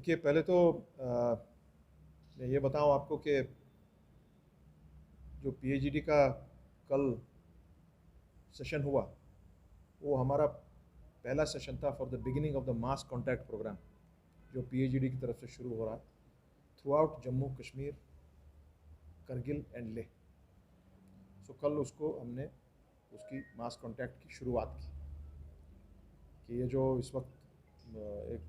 देखिए, पहले तो मैं ये बताऊं आपको कि जो पीएचडी का कल सेशन हुआ, वो हमारा पहला सेशन था for the beginning of the mass contact programme, जो पीएचडी की तरफ से शुरू हो रहा है throughout Jammu Kashmir, Kargil and Leh. So कल हमने उसकी मास कॉन्टैक्ट की शुरुआत की कि ये जो इस वक्त एक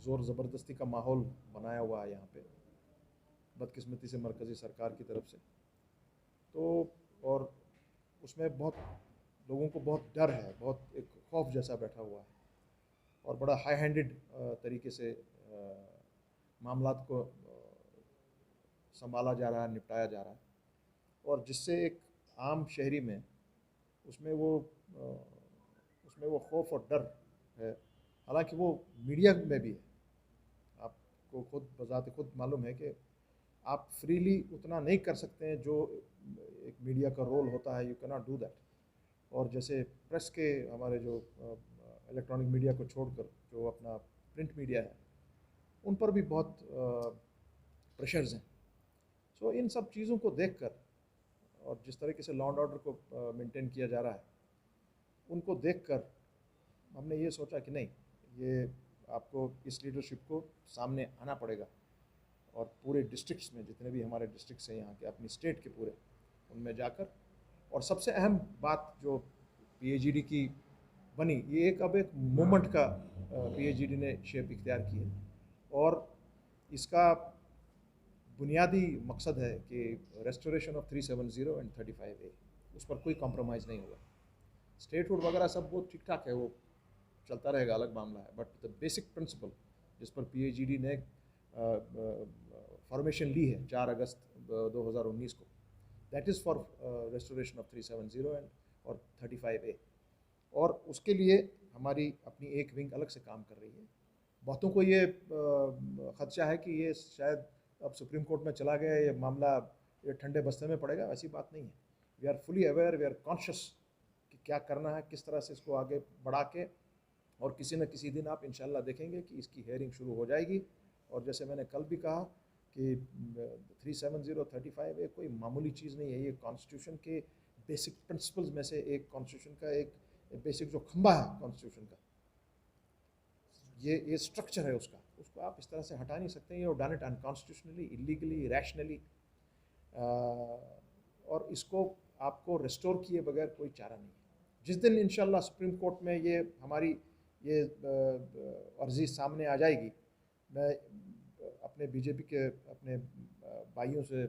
ज़ोर ज़बरदस्ती का माहौल बनाया हुआ है यहाँ पे, बदकिस्मती से मरकज़ी सरकार की तरफ से, तो और उसमें बहुत लोगों को बहुत डर है, बहुत एक खौफ जैसा बैठा हुआ है और बड़ा हाई हैंडेड तरीके से मामलात को संभाला जा रहा है, निपटाया जा रहा है, और जिससे एक आम शहरी में उसमें वो खौफ और डर है। हालांकि वो मीडिया में भी है, आपको खुद बजाते खुद मालूम है कि आप फ्रीली उतना नहीं कर सकते हैं जो एक मीडिया का रोल होता है, you can not do that. और जैसे प्रेस के हमारे जो इलेक्ट्रॉनिक मीडिया को छोड़कर जो अपना प्रिंट मीडिया है, उन पर भी बहुत प्रेशर्स हैं। सो इन सब चीज़ों को देखकर और जिस तरीके से लॉ एंड ऑर्डर को मेंटेन किया जा रहा है, उनको देखकर हमने ये सोचा कि नहीं, ये आपको इस लीडरशिप को सामने आना पड़ेगा और पूरे डिस्ट्रिक्ट्स में, जितने भी हमारे डिस्ट्रिक्ट्स हैं यहाँ के, अपनी स्टेट के पूरे, उनमें जाकर, और सबसे अहम बात जो पीएचडी की बनी, ये अब एक मूवमेंट का पीएचडी ने शेप इख्तियार की है, और इसका बुनियादी मकसद है कि रेस्टोरेशन ऑफ 370 एंड 35A, उस पर कोई कॉम्प्रोमाइज़ नहीं होगा। स्टेटहुड वगैरह सब वो ठीक ठाक है, वो चलता रहेगा, अलग मामला है, बट द बेसिक प्रिंसिपल जिस पर पीएचडी ने फॉर्मेशन ली है 4 अगस्त 2019 को, that is for restoration of 370 and और 35A, और उसके लिए हमारी अपनी एक विंग अलग से काम कर रही है। बहुतों को ये खदशा है कि ये शायद अब सुप्रीम कोर्ट में चला गया, ये मामला ये ठंडे बस्ते में पड़ेगा। ऐसी बात नहीं है। We are fully aware, we are conscious कि क्या करना है, किस तरह से इसको आगे बढ़ा के, और किसी न किसी दिन आप इंशाल्लाह देखेंगे कि इसकी हेयरिंग शुरू हो जाएगी। और जैसे मैंने कल भी कहा कि 370 35A कोई मामूली चीज़ नहीं है, ये कॉन्स्टिट्यूशन के बेसिक प्रिंसिपल्स में से एक, कॉन्स्टिट्यूशन का एक बेसिक जो खंबा है कॉन्स्टिट्यूशन का, ये स्ट्रक्चर है उसको आप इस तरह से हटा नहीं सकते हैं। You done it unconstitutionally, illegally, rationally, और इसको आपको रिस्टोर किए बगैर कोई चारा नहीं है। जिस दिन इंशाल्लाह सुप्रीम कोर्ट में ये हमारी ये अर्जी सामने आ जाएगी, मैं अपने बीजेपी के अपने भाइयों से,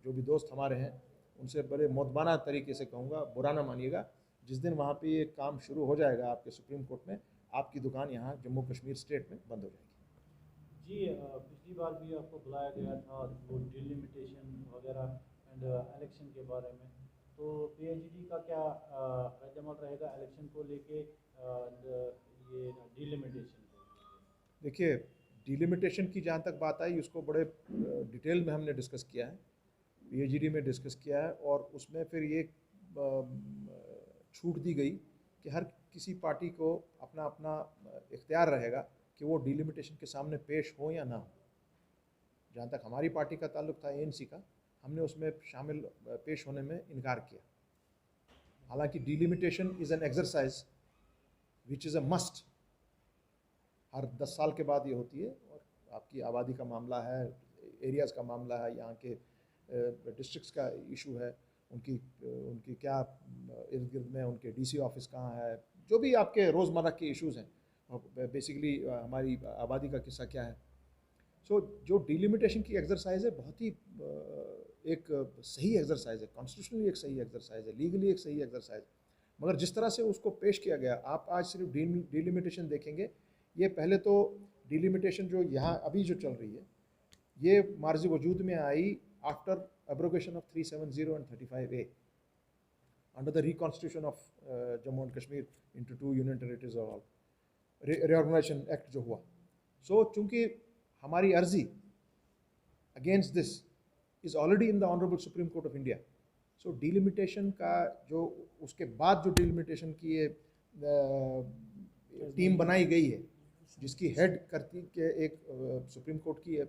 जो भी दोस्त हमारे हैं, उनसे बड़े मोदबाना तरीके से कहूँगा, बुरा ना मानिएगा, जिस दिन वहाँ पे ये काम शुरू हो जाएगा आपके सुप्रीम कोर्ट में, आपकी दुकान यहाँ जम्मू कश्मीर स्टेट में बंद हो जाएगी। जी, पिछली बार भी आपको बुलाया गया था वो डिलिमिटेशन वगैरह एंड इलेक्शन के बारे में, तो पीएचडी का क्या रद्द-ए-अमल रहेगा इलेक्शन को लेके, ये डिलिमिटेशन को? देखिए, डिलिमिटेशन की जहाँ तक बात आई, उसको बड़े डिटेल में हमने डिस्कस किया है, पीएचडी में डिस्कस किया है, और उसमें फिर ये छूट दी गई कि हर किसी पार्टी को अपना अपना इख्तियार रहेगा कि वो डिलिमिटेशन के सामने पेश हो या ना हो। जहाँ तक हमारी पार्टी का ताल्लुक था, एएनसी का, हमने उसमें शामिल पेश होने में इनकार किया। हालांकि delimitation is an exercise which is a must, हर 10 साल के बाद ये होती है, और आपकी आबादी का मामला है, एरियाज़ का मामला है, यहाँ के डिस्ट्रिक्ट्स का इशू है, उनकी क्या इर्द गिर्द में उनके डीसी ऑफिस कहाँ है, जो भी आपके रोज़मर्रा के इश्यूज़ हैं, बेसिकली हमारी आबादी का किस्सा क्या है। सो जो डिलिमिटेशन की एक्सरसाइज है, बहुत ही एक सही एक्सरसाइज है, कॉन्स्टिट्यूशनली एक सही एक्सरसाइज है, लीगली एक सही एक्सरसाइज, मगर जिस तरह से उसको पेश किया गया, आप आज सिर्फ डिलिमिटेशन देखेंगे, ये पहले तो डिलिमिटेशन जो यहाँ अभी जो चल रही है, ये मार्जी वजूद में आई after abrogation of 370 and 35A under the reconstitution of Jammu and Kashmir into 2 union territories और रीऑर्गेनाइजेशन एक्ट जो हुआ। सो चूँकि हमारी अर्जी against this is already in the honourable supreme court of India, so delimitation का जो उसके बाद जो डिलिमिटेशन की ये टीम बनाई गई है, जिसकी हेड करती के एक सुप्रीम कोर्ट की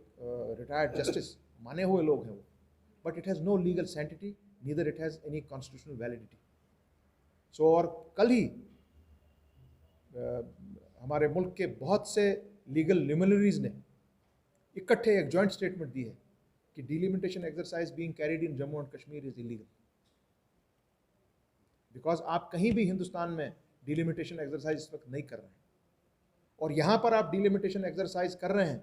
रिटायर्ड जस्टिस माने हुए लोग हैं वो, but it has no legal sanctity, neither it has any constitutional validity. So और कल ही हमारे मुल्क के बहुत से लीगल ल्यूमिनरीज ने इकट्ठे एक जॉइंट स्टेटमेंट दी है कि delimitation exercise being carried in Jammu and Kashmir is illegal, because आप कहीं भी हिंदुस्तान में डिलिमिटेशन एक्सरसाइज इस वक्त नहीं कर रहे हैं, और यहाँ पर आप डिलिमिटेशन एक्सरसाइज कर रहे हैं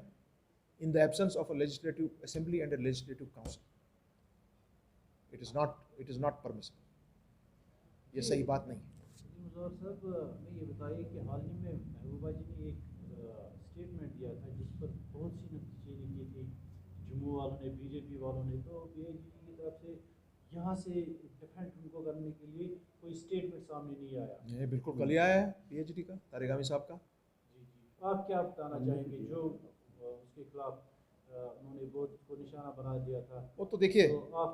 in the absence of a legislative assembly and a legislative council. It is not permissible, ये सही बात नहीं है। मुज़फ़्फ़र साहब, मैं ये बताइए कि हाल ही में महबूबा जी ने एक स्टेटमेंट दिया था जिस पर बहुत सी नुक्ताचीनी की थी जम्मू वालों ने, बीजेपी वालों ने, तो पीएचडी की तरफ से यहाँ से डिफेंड उनको करने के लिए कोई स्टेटमेंट सामने नहीं आया। ये बिल्कुल कल ही आया है पीएचडी का, तारिक आमिर साहब का। जी जी, आप क्या बताना चाहेंगे जो उसके खिलाफ उन्होंने बहुत को निशाना बना दिया था? वो तो देखिए, तो आप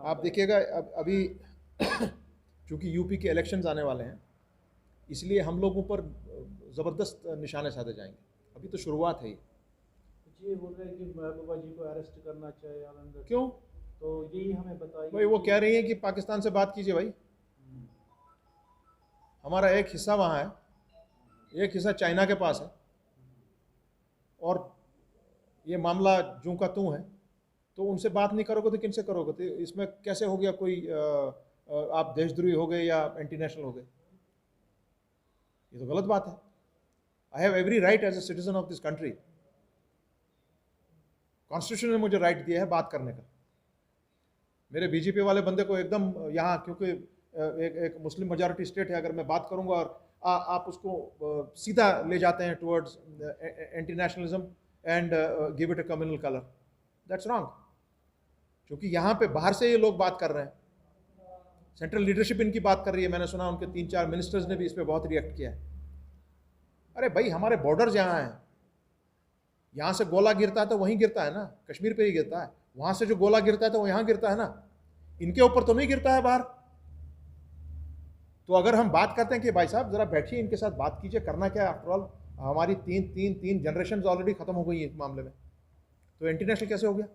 आप देखिएगा अभी चूँकि यूपी के इलेक्शंस आने वाले हैं, इसलिए हम लोगों पर ज़बरदस्त निशाने साधे जाएंगे। अभी तो शुरुआत है ही। ये बोल रहे हैं कि महबूबा जी को अरेस्ट करना चाहिए आनंद। क्यों? तो यही हमें बताइए। भाई वो कह रही हैं कि पाकिस्तान से बात कीजिए भाई, हमारा एक हिस्सा वहाँ है, एक हिस्सा चाइना के पास है, और ये मामला जूं का तूं है, तो उनसे बात नहीं करोगे तो किन से करोगे? तो इसमें कैसे हो गया कोई आप देशद्रोही हो गए या एंटी नेशनल हो गए? ये तो गलत बात है। I have every right as a citizen of this country, constitution ने मुझे राइट दिया है बात करने का। मेरे बीजेपी वाले बंदे को एकदम यहाँ, क्योंकि एक मुस्लिम मेजॉरिटी स्टेट है, अगर मैं बात करूँगा और आप उसको सीधा ले जाते हैं towards anti nationalism and give it a communal colour, that's wrong. क्योंकि यहाँ पे बाहर से ये लोग बात कर रहे हैं, सेंट्रल लीडरशिप इनकी बात कर रही है, मैंने सुना उनके 3-4 मिनिस्टर्स ने भी इस पर बहुत रिएक्ट किया है। अरे भाई, हमारे बॉर्डर्स यहाँ हैं, यहाँ से गोला गिरता है तो वहीं गिरता है ना, कश्मीर पे ही गिरता है। वहाँ से जो गोला गिरता है तो वो यहाँ गिरता है ना, इनके ऊपर तो नहीं गिरता है बाहर। तो अगर हम बात करते हैं कि भाई साहब ज़रा बैठिए, इनके साथ बात कीजिए, करना क्या है, आफ्टरऑल हमारी तीन जनरेशन ऑलरेडी खत्म हो गई है इस मामले में, तो इंटरनेशनल कैसे हो गया?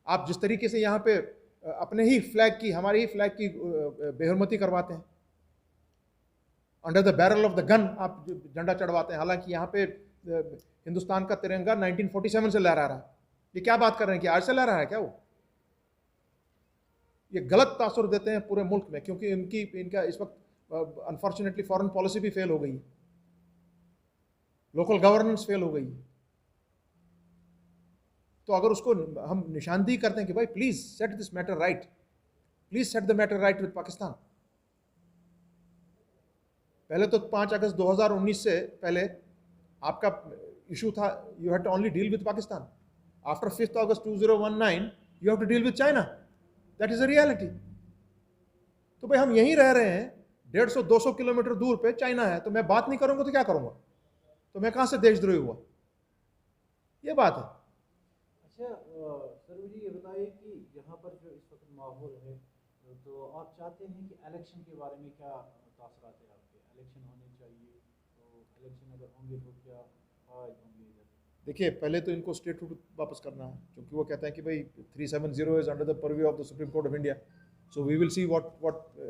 आप जिस तरीके से यहाँ पे अपने ही फ्लैग की, हमारे ही फ्लैग की बेहरमती करवाते हैं, under the barrel of the gun आप झंडा चढ़वाते हैं, हालांकि यहाँ पे हिंदुस्तान का तिरंगा 1947 से लहरा रहा है। ये क्या बात कर रहे हैं कि आज से लहरा है क्या? वो ये गलत तासुर देते हैं पूरे मुल्क में, क्योंकि इनका इस वक्त अनफॉर्चुनेटली फॉरेन पॉलिसी भी फेल हो गई है, लोकल गवर्नेंस फेल हो गई है। तो अगर उसको हम निशानदेही करते हैं कि भाई please set this matter right, please set the matter right with Pakistan. पहले तो 5 अगस्त 2019 से पहले आपका इशू था, you have to only deal with Pakistan. After 5 August 2019 you have to deal with China, that is a reality. तो भाई हम यहीं रह रहे हैं, 150-200 किलोमीटर दूर पे चाइना है, तो मैं बात नहीं करूंगा तो क्या करूंगा? तो मैं कहां से देशद्रोही हुआ? ये बात है। अच्छा सर, मुझे ये बताइए कि यहाँ पर जो इस वक्त माहौल है, तो आप चाहते हैं कि इलेक्शन के बारे में क्या तासरात है आपके? इलेक्शन होने चाहिए, तो इलेक्शन अगर होंगे तो क्या आज होंगे इधर? देखिए, पहले तो इनको स्टेटहुड वापस करना है, क्योंकि वो कहते हैं कि भाई 370 is under the purview of the Supreme court of India, so we will see what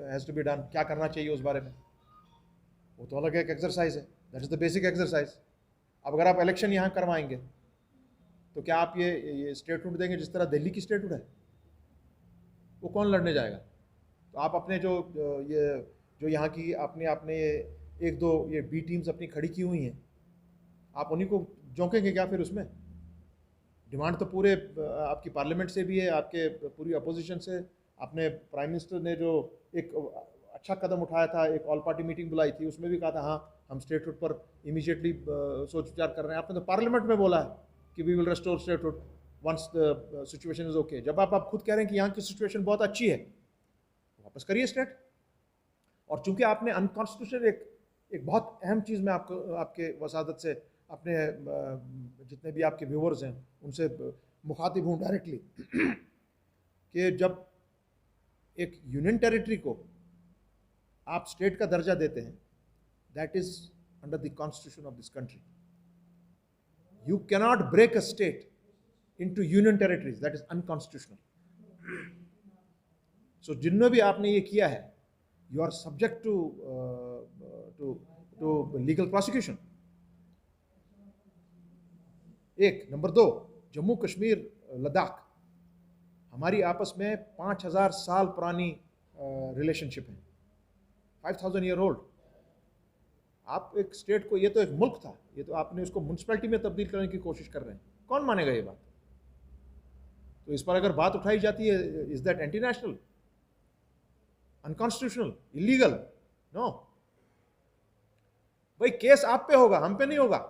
has to be done. क्या करना चाहिए उस बारे में, वो तो अलग एक एक्सरसाइज है, that is the basic exercise. अब अगर आप इलेक्शन यहाँ करवाएंगे तो क्या आप ये स्टेटहुड देंगे जिस तरह दिल्ली की स्टेटहुड है? वो कौन लड़ने जाएगा? तो आप अपने जो यहाँ की आपने एक दो ये बी टीम्स अपनी खड़ी की हुई हैं, आप उन्हीं को झोंकेंगे क्या फिर उसमें? डिमांड तो पूरे आपकी पार्लियामेंट से भी है, आपके पूरी अपोजिशन से। अपने प्राइम मिनिस्टर ने जो एक अच्छा कदम उठाया था, एक ऑल पार्टी मीटिंग बुलाई थी, उसमें भी कहा था हाँ हम स्टेटहुड पर इमीडिएटली सोच विचार कर रहे हैं। आपने तो पार्लियामेंट में बोला है कि we will restore statehood once the situation is okay. जब आप खुद कह रहे हैं कि यहाँ की सिचुएशन बहुत अच्छी है, तो वापस करिए स्टेट। और चूंकि आपने अनकॉन्स्टिट्यूशनल एक बहुत अहम चीज़ में आपके वसादत से अपने जितने भी आपके व्यूवर्स हैं उनसे मुखातिब हूँ डायरेक्टली कि जब एक यूनियन टेरिटरी को आप स्टेट का दर्जा देते हैं, that is under the constitution of this country. You cannot break a state into union territories. That is unconstitutional. So जिनने भी आपने ये किया है, you are subject to legal prosecution. एक नंबर 2, जम्मू कश्मीर लद्दाख हमारी आपस में 5000 साल पुरानी रिलेशनशिप है, 5000 ईयर ओल्ड. आप एक स्टेट को, ये तो एक मुल्क था, ये तो आपने उसको म्यूनसिपैलिटी में तब्दील करने की कोशिश कर रहे हैं. कौन मानेगा ये बात? तो इस पर अगर बात उठाई जाती है, is that anti national, unconstitutional, illegal? No. भाई केस आप पे होगा, हम पे नहीं होगा.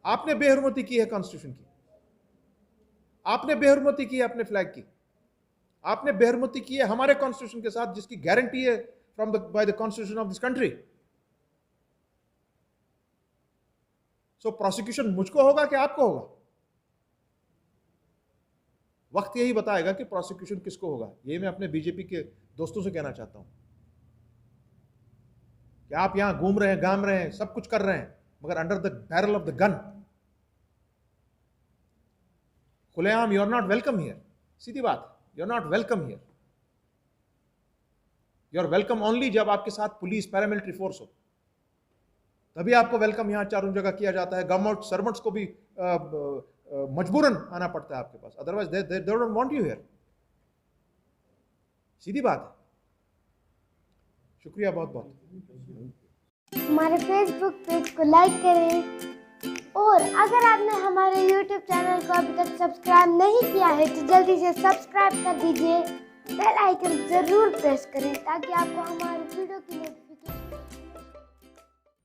आपने बेहरमती की है कॉन्स्टिट्यूशन की, आपने बेहरमती की है अपने फ्लैग की, आपने बेहरमती की है हमारे कॉन्स्टिट्यूशन के साथ, जिसकी गारंटी है from by the constitution of this country. So prosecution मुझको होगा कि आपको होगा? वक्त यही बताएगा कि प्रोसिक्यूशन किसको होगा. ये मैं अपने बीजेपी के दोस्तों से कहना चाहता हूं कि आप यहां घूम रहे हैं, घाम रहे हैं, सब कुछ कर रहे हैं, मगर under the barrel of the gun, खुलेआम you are not welcome here. सीधी बात, you are not welcome here. You are welcome only जब आपके साथ पुलिस, पैरामिलिट्री फोर्स हो, तभी आपको वेलकम यहां चारों जगह किया जाता है. गवर्नमेंट सर्वेंट्स को भी मजबूरन आना पड़ता है आपके पास, otherwise they don't want you here. सीधी बात है. शुक्रिया बहुत बहुत. हमारे फेसबुक पेज को लाइक करें और अगर आपने हमारे यूट्यूब चैनल को अभी तक सब्सक्राइब नहीं किया है तो जल्दी से सब्सक्राइब कर दीजिए. बेल आइकन जरूर प्रेस करें ताकि आपको हमारे वीडियो की नोटिफिकेशन